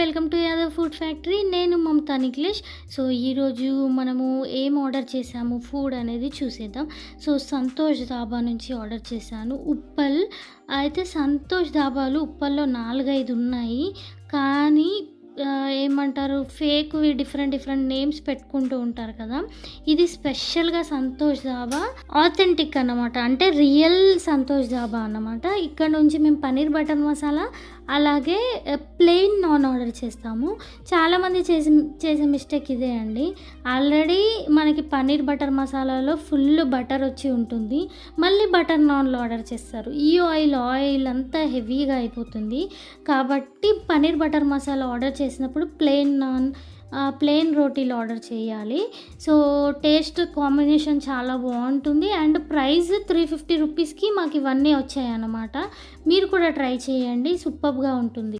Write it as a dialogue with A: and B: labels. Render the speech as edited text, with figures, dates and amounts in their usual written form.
A: Welcome to Yadav food factory. నేను Mamata Nikhilesh. So ఈరోజు మనము ఏం ఆర్డర్ చేసాము ఫుడ్ అనేది చూసేద్దాం. సో సంతోష్ ధాబా నుంచి ఆర్డర్ చేశాను ఉప్పల్. అయితే సంతోష్ ధాబాలు ఉప్పల్లో 4-5 ఉన్నాయి, కానీ ఏమంటారు ఫేక్వి డిఫరెంట్ నేమ్స్ పెట్టుకుంటూ ఉంటారు కదా. ఇది స్పెషల్గా సంతోష్ ధాబా ఆథెంటిక్ అన్నమాట, అంటే రియల్ సంతోష్ ధాబా అన్నమాట. ఇక్కడ నుంచి మేము పన్నీర్ బటర్ మసాలా అలాగే ప్లెయిన్ నాన్ ఆర్డర్ చేస్తాము. చాలామంది చేసే మిస్టేక్ ఇదే అండి. ఆల్రెడీ మనకి పన్నీర్ బటర్ మసాలాలో ఫుల్ బటర్ వచ్చి ఉంటుంది, మళ్ళీ బటర్ నాన్లో ఆర్డర్ చేస్తారు. ఈ ఆయిల్ అంతా హెవీగా అయిపోతుంది. కాబట్టి పన్నీర్ బటర్ మసాలా ఆర్డర్ చేసినప్పుడు ప్లెయిన్ నాన్ ప్లెయిన్ రోటీలు ఆర్డర్ చేయాలి. సో టేస్ట్ కాంబినేషన్ చాలా బాగుంటుంది అండ్ ప్రైస్ 350 రూపీస్కి మాకు ఇవన్నీ వచ్చాయి అన్నమాట. మీరు కూడా ట్రై చేయండి, సూపర్గా ఉంటుంది.